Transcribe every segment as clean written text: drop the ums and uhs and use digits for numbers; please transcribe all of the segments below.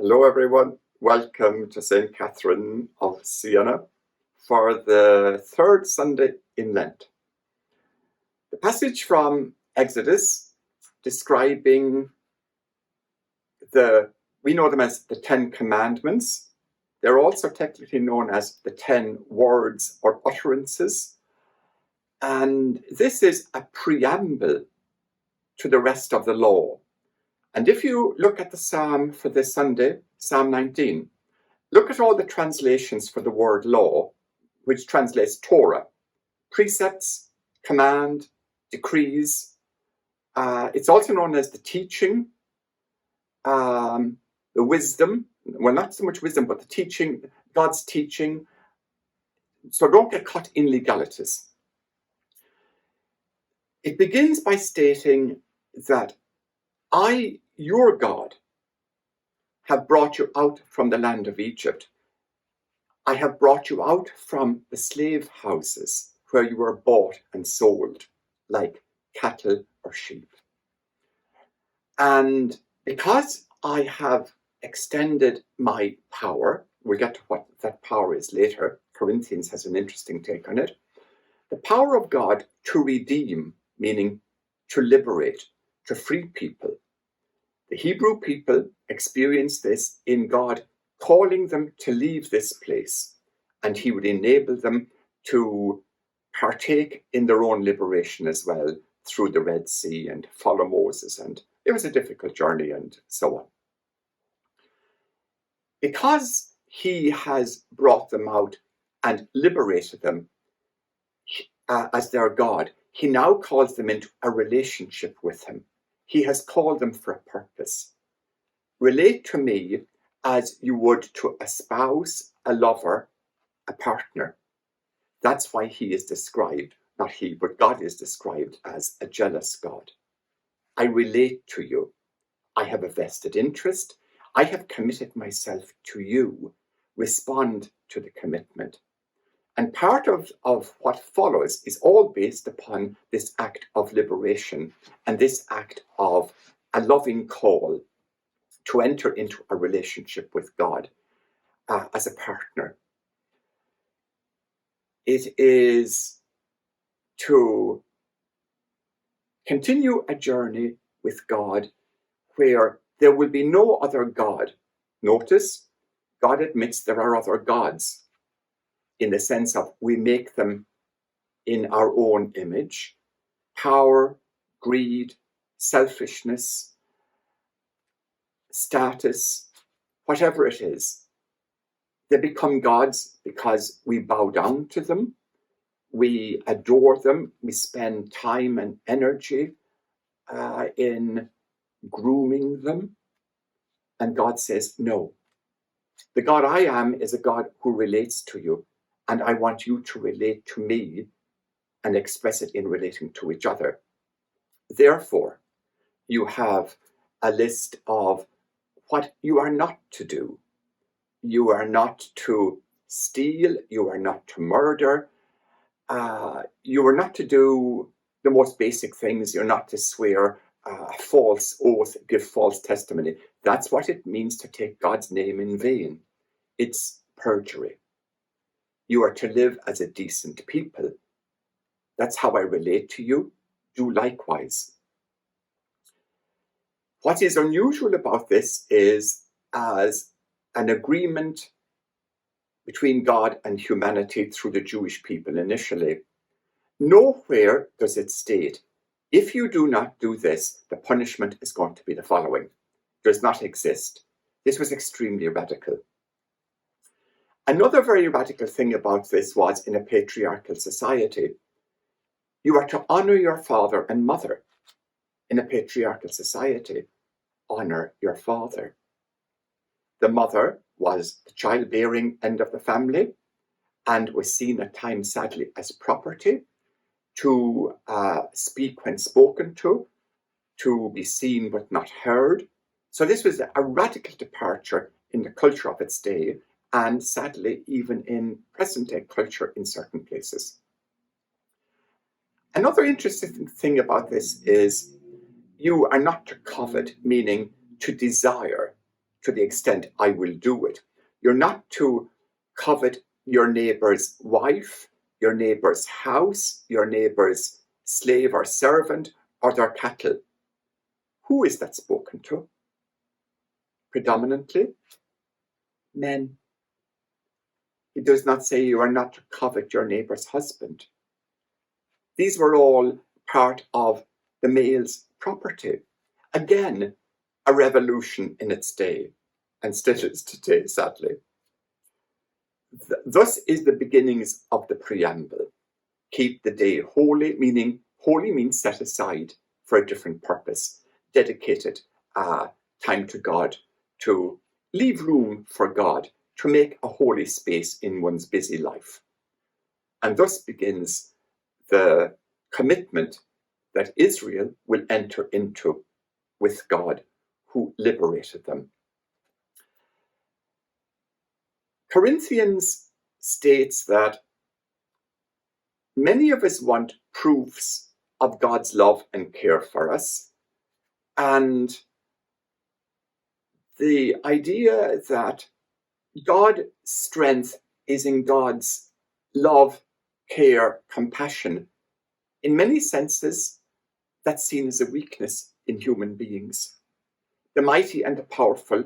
Hello, everyone. Welcome to St. Catherine of Siena for the third Sunday in Lent. The passage from Exodus describing we know them as the 10 Commandments. They're also technically known as the 10 words or utterances. And this is a preamble to the rest of the law. And if you look at the psalm for this Sunday, Psalm 19, look at all the translations for the word law, which translates Torah, precepts, command, decrees. It's also known as the teaching, the wisdom. Well, not so much wisdom, but the teaching, God's teaching. So don't get caught in legalities. It begins by stating that I, your God, have brought you out from the land of Egypt. I have brought you out from the slave houses where you were bought and sold like cattle or sheep. And because I have extended my power, we'll get to what that power is later. Corinthians has an interesting take on it. The power of God to redeem, meaning to liberate, to free people. The Hebrew people experienced this in God calling them to leave this place, and he would enable them to partake in their own liberation as well through the Red Sea and follow Moses. And it was a difficult journey and so on. Because he has brought them out and liberated them as their God, he now calls them into a relationship with him. He has called them for a purpose. Relate to me as you would to a spouse, a lover, a partner. That's why he is described, not he, but God is described as a jealous God. I relate to you. I have a vested interest. I have committed myself to you. Respond to the commitment. And part of what follows is all based upon this act of liberation and this act of a loving call to enter into a relationship with God as a partner. It is to continue a journey with God where there will be no other God. Notice, God admits there are other gods, in the sense of we make them in our own image. Power, greed, selfishness, status, whatever it is. They become gods because we bow down to them, we adore them, we spend time and energy in grooming them. And God says, no. The God I am is a God who relates to you. And I want you to relate to me and express it in relating to each other. Therefore, you have a list of what you are not to do. You are not to steal. You are not to murder. You are not to do the most basic things. You're not to swear a false oath, give false testimony. That's what it means to take God's name in vain. It's perjury. You are to live as a decent people. That's how I relate to you. Do likewise. What is unusual about this is as an agreement between God and humanity through the Jewish people initially. Nowhere does it state, if you do not do this, the punishment is going to be the following. It does not exist. This was extremely radical. Another very radical thing about this was in a patriarchal society. You are to honor your father and mother. In a patriarchal society, honor your father. The mother was the childbearing end of the family and was seen at times, sadly, as property, to speak when spoken to be seen but not heard. So this was a radical departure in the culture of its day, and sadly, even in present-day culture in certain places. Another interesting thing about this is you are not to covet, meaning to desire. to the extent I will do it. You're not to covet your neighbour's wife, your neighbour's house, your neighbour's slave or servant, or their cattle. Who is that spoken to? Predominantly men. It does not say you are not to covet your neighbour's husband. These were all part of the male's property. Again, a revolution in its day, and still is today, sadly. Thus is the beginnings of the preamble. Keep the day holy, meaning holy means set aside for a different purpose, dedicated time to God, to leave room for God, to make a holy space in one's busy life. And thus begins the commitment that Israel will enter into with God, who liberated them. Corinthians states that many of us want proofs of God's love and care for us, and the idea that God's strength is in God's love, care, compassion. In many senses, that's seen as a weakness in human beings. The mighty and the powerful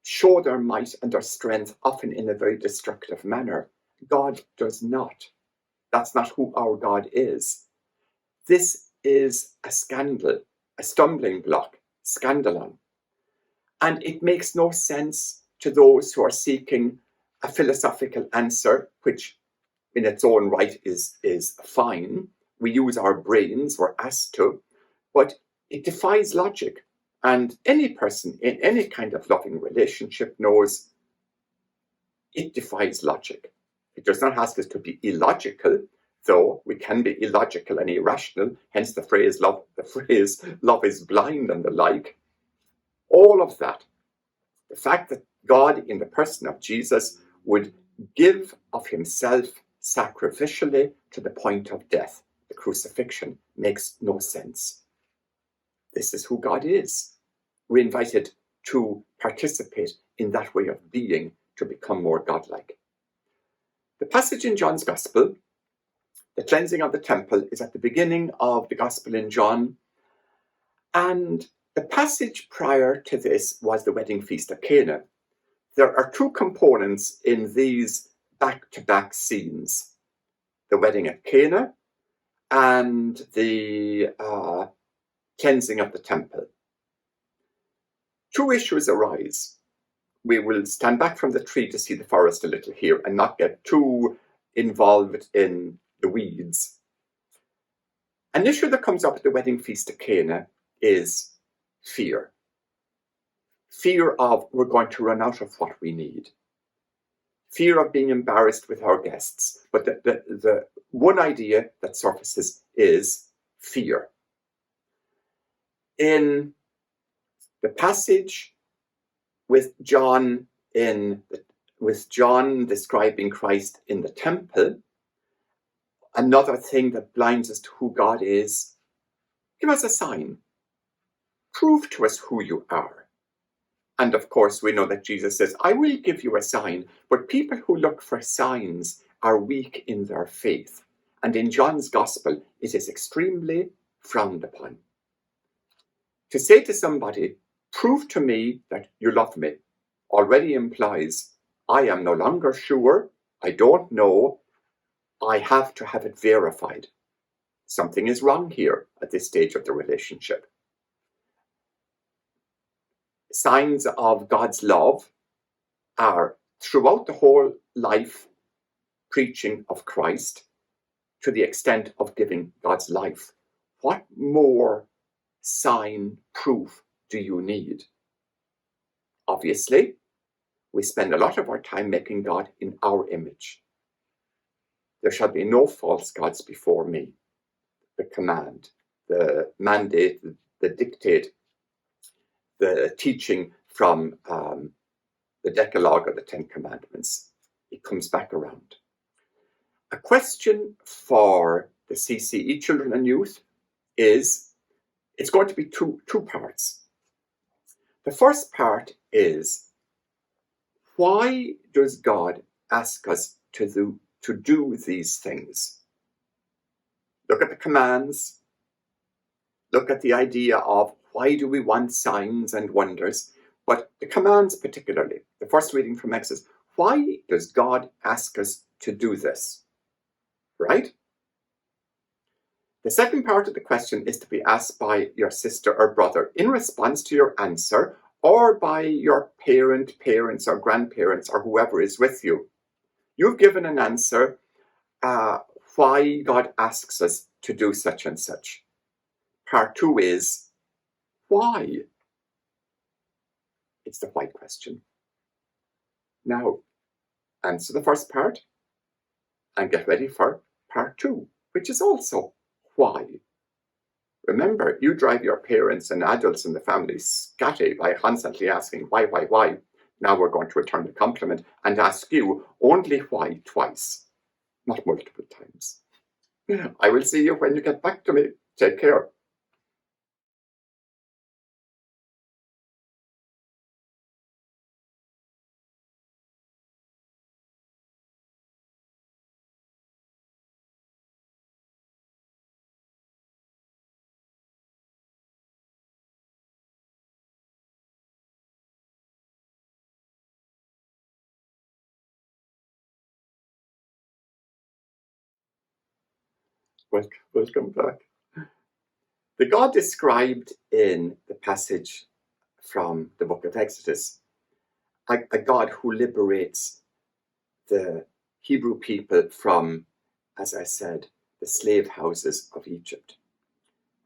show their might and their strength often in a very destructive manner. God does not. That's not who our God is. This is a scandal, a stumbling block, scandalon. And it makes no sense to those who are seeking a philosophical answer, which in its own right is fine. We use our brains, we're asked to, but it defies logic. And any person in any kind of loving relationship knows it defies logic. It does not ask us to be illogical, though we can be illogical and irrational, hence the phrase love is blind and the like. All of that, the fact that God in the person of Jesus would give of himself sacrificially to the point of death, the crucifixion, makes no sense. This is who God is. We're invited to participate in that way of being, to become more godlike. The passage in John's Gospel, the cleansing of the temple, is at the beginning of the Gospel in John. And the passage prior to this was the wedding feast at Cana. There are two components in these back-to-back scenes: the wedding at Cana and the cleansing of the temple. Two issues arise. We will stand back from the tree to see the forest a little here and not get too involved in the weeds. An issue that comes up at the wedding feast at Cana is fear. Fear of we're going to run out of what we need. Fear of being embarrassed with our guests. But the one idea that surfaces is fear. In the passage with John describing Christ in the temple, another thing that blinds us to who God is: give us a sign. Prove to us who you are. And of course, we know that Jesus says, I will give you a sign, but people who look for signs are weak in their faith. And in John's Gospel, it is extremely frowned upon. To say to somebody, prove to me that you love me, already implies, I am no longer sure, I don't know, I have to have it verified. Something is wrong here at this stage of the relationship. Signs of God's love are throughout the whole life preaching of Christ, to the extent of giving God's life. What more sign, proof do you need? Obviously, we spend a lot of our time making God in our image. There shall be no false gods before me. The command, the mandate, the dictate, the teaching from the Decalogue or the Ten Commandments. It comes back around. A question for the CCE, children and youth, is it's going to be two parts. The first part is, why does God ask us to do these things? Look at the commands. Look at the idea of why do we want signs and wonders? But the commands particularly, the first reading from Exodus, why does God ask us to do this? Right? The second part of the question is to be asked by your sister or brother in response to your answer, or by your parents or grandparents or whoever is with you. You've given an answer why God asks us to do such and such. Part 2 is why? It's the why question. Now, answer the first part and get ready for part 2, which is also why. Remember, you drive your parents and adults in the family scatty by constantly asking why. Now we're going to return the compliment and ask you only why twice, not multiple times. I will see you when you get back to me. Take care. Welcome back. The God described in the passage from the book of Exodus, a God who liberates the Hebrew people from, as I said, the slave houses of Egypt,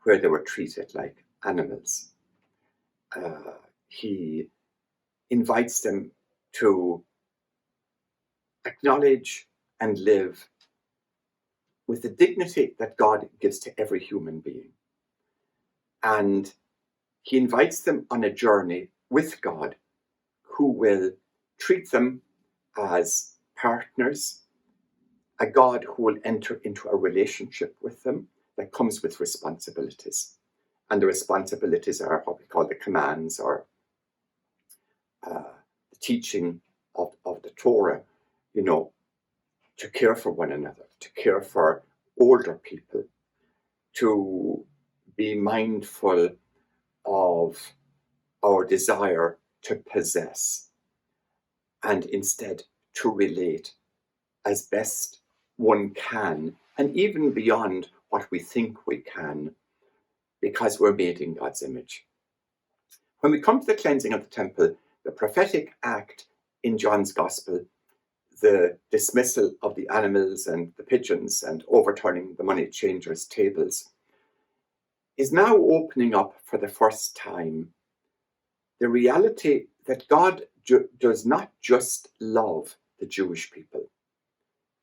where they were treated like animals. He invites them to acknowledge and live with the dignity that God gives to every human being. And he invites them on a journey with God, who will treat them as partners, a God who will enter into a relationship with them that comes with responsibilities. And the responsibilities are what we call the commands, or the teaching of the Torah, to care for one another, to care for older people, to be mindful of our desire to possess, and instead to relate as best one can, and even beyond what we think we can, because we're made in God's image. When we come to the cleansing of the temple, the prophetic act in John's Gospel, the dismissal of the animals and the pigeons and overturning the money changers' tables, is now opening up for the first time the reality that God does not just love the Jewish people,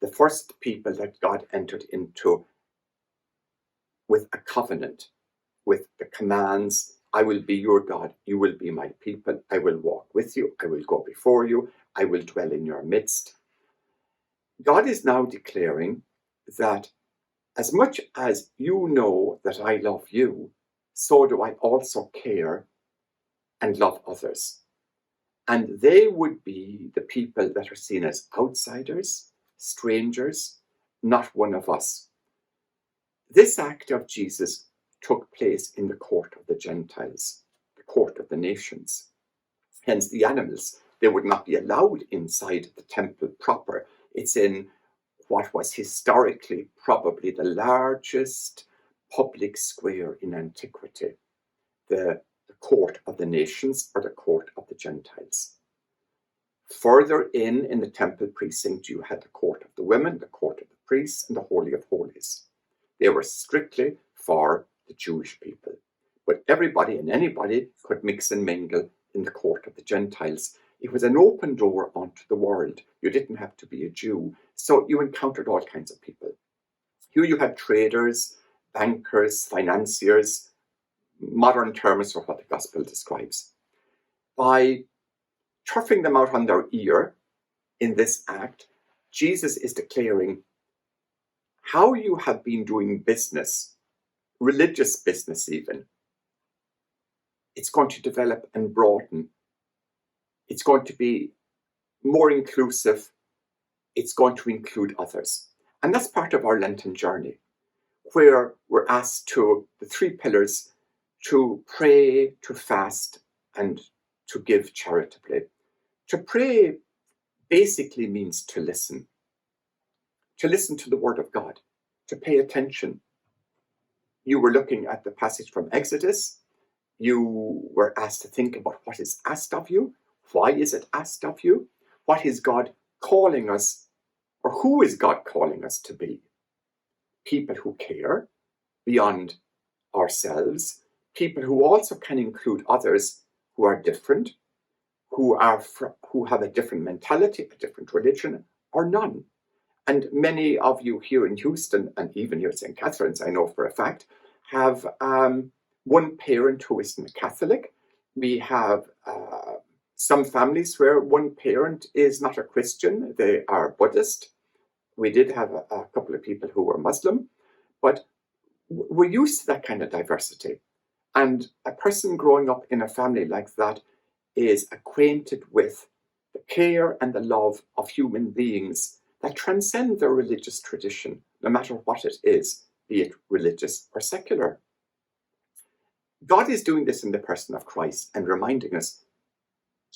the first people that God entered into with a covenant, with the commands, I will be your God, you will be my people, I will walk with you, I will go before you, I will dwell in your midst. God is now declaring that as much as you know that I love you, so do I also care and love others. And they would be the people that are seen as outsiders, strangers, not one of us. This act of Jesus took place in the court of the Gentiles, the court of the nations. Hence the animals, they would not be allowed inside the temple proper. It's in what was historically probably the largest public square in antiquity, the court of the nations, or the court of the Gentiles. Further in the temple precinct, you had the court of the women, the court of the priests, and the Holy of Holies. They were strictly for the Jewish people, but everybody and anybody could mix and mingle in the court of the Gentiles. It was an open door onto the world. You didn't have to be a Jew, so you encountered all kinds of people. Here you had traders, bankers, financiers, modern terms for what the gospel describes. By turfing them out on their ear in this act, Jesus is declaring how you have been doing business, religious business even. It's going to develop and broaden It's going to be more inclusive. It's going to include others. And that's part of our Lenten journey, where we're asked to, the three pillars, to pray, to fast, and to give charitably. To pray basically means to listen to the word of God, to pay attention. You were looking at the passage from Exodus. You were asked to think about what is asked of you. Why is it asked of you? What is God calling us, or who is God calling us to be? People who care beyond ourselves, people who also can include others who are different, who have a different mentality, a different religion, or none. And many of you here in Houston, and even here at St. Catherine's, I know for a fact, have one parent who isn't a Catholic. We have some families where one parent is not a Christian, they are Buddhist. We did have a couple of people who were Muslim, but we're used to that kind of diversity. And a person growing up in a family like that is acquainted with the care and the love of human beings that transcend their religious tradition, no matter what it is, be it religious or secular. God is doing this in the person of Christ and reminding us,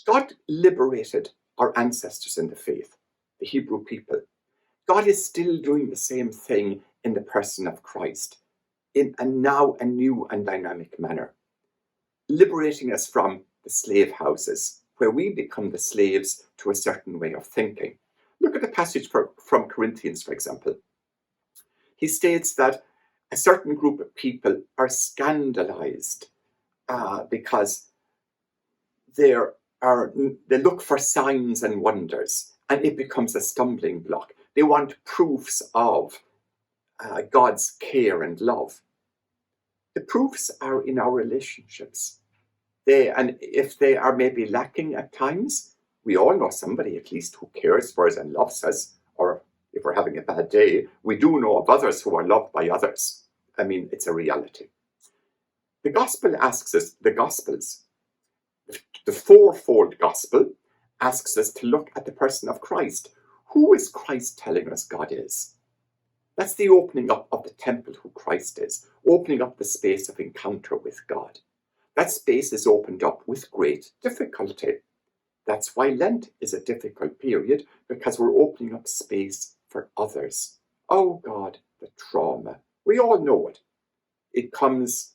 God liberated our ancestors in the faith, the Hebrew people. God is still doing the same thing in the person of Christ, in a now a new and dynamic manner, liberating us from the slave houses, where we become the slaves to a certain way of thinking. Look at the passage from Corinthians, for example. He states that a certain group of people are scandalized because they look for signs and wonders, and it becomes a stumbling block. They want proofs of God's care and love. The proofs are in our relationships. And if they are maybe lacking at times, we all know somebody at least who cares for us and loves us, or if we're having a bad day, we do know of others who are loved by others. I mean, it's a reality. The gospel asks us, the fourfold gospel asks us to look at the person of Christ. Who is Christ telling us God is? That's the opening up of the temple, who Christ is, opening up the space of encounter with God. That space is opened up with great difficulty. That's why Lent is a difficult period, because we're opening up space for others. Oh God, the trauma. We all know it. It comes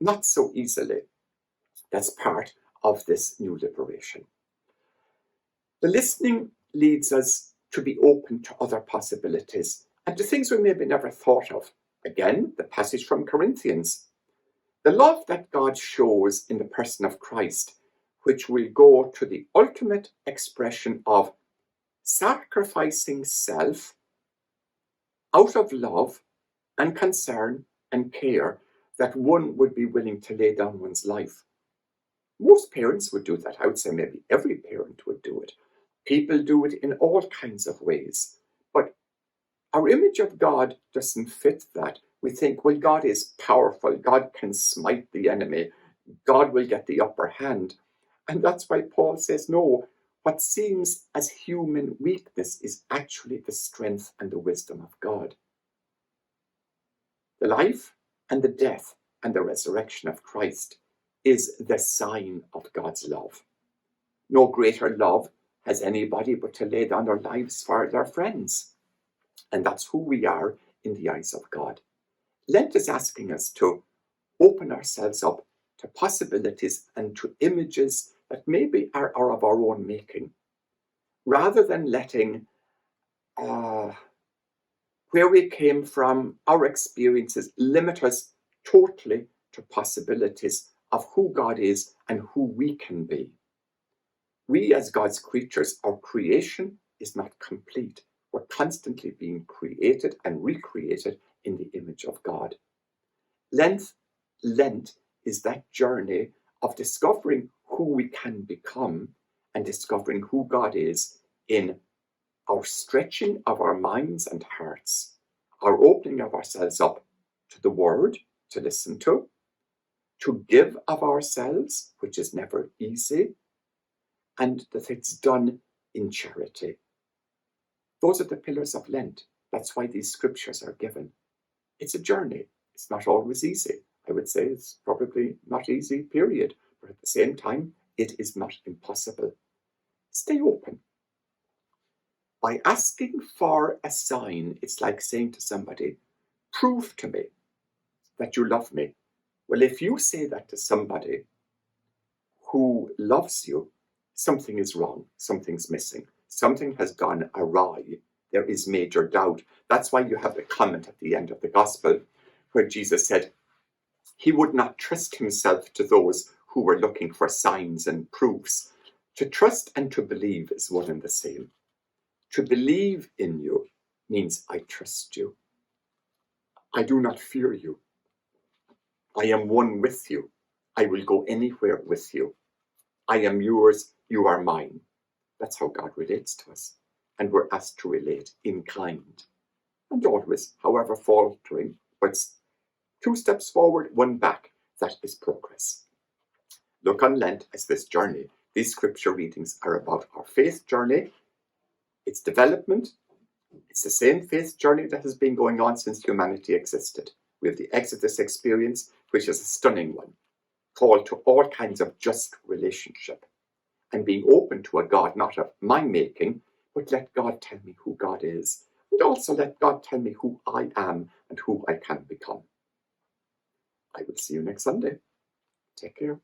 not so easily. That's part of this new liberation. The listening leads us to be open to other possibilities and to things we maybe never thought of. Again, the passage from Corinthians. The love that God shows in the person of Christ, which will go to the ultimate expression of sacrificing self out of love and concern and care, that one would be willing to lay down one's life. Most parents would do that. I would say maybe every parent would do it. People do it in all kinds of ways. But our image of God doesn't fit that. We think, well, God is powerful. God can smite the enemy. God will get the upper hand. And that's why Paul says, no, what seems as human weakness is actually the strength and the wisdom of God. The life and the death and the resurrection of Christ is the sign of God's love. No greater love has anybody but to lay down their lives for their friends. And that's who we are in the eyes of God. Lent is asking us to open ourselves up to possibilities and to images that maybe are of our own making, rather than letting where we came from, our experiences, limit us totally to possibilities of who God is and who we can be. We, as God's creatures, our creation is not complete. We're constantly being created and recreated in the image of God. Lent is that journey of discovering who we can become and discovering who God is in our stretching of our minds and hearts, our opening of ourselves up to the Word to listen to give of ourselves, which is never easy, and that it's done in charity. Those are the pillars of Lent. That's why these scriptures are given. It's a journey. It's not always easy. I would say it's probably not easy, period. But at the same time, it is not impossible. Stay open. By asking for a sign, it's like saying to somebody, prove to me that you love me. Well, if you say that to somebody who loves you, something is wrong, something's missing, something has gone awry. There is major doubt. That's why you have the comment at the end of the gospel where Jesus said he would not trust himself to those who were looking for signs and proofs. To trust and to believe is one and the same. To believe in you means I trust you. I do not fear you. I am one with you. I will go anywhere with you. I am yours, you are mine. That's how God relates to us. And we're asked to relate in kind. And always, however faltering, but 2 steps forward, 1 back. That is progress. Look on Lent as this journey. These scripture readings are about our faith journey, its development. It's the same faith journey that has been going on since humanity existed. We have the Exodus experience, which is a stunning one, called to all kinds of just relationship and being open to a God not of my making, but let God tell me who God is, and also let God tell me who I am and who I can become. I will see you next Sunday. Take care.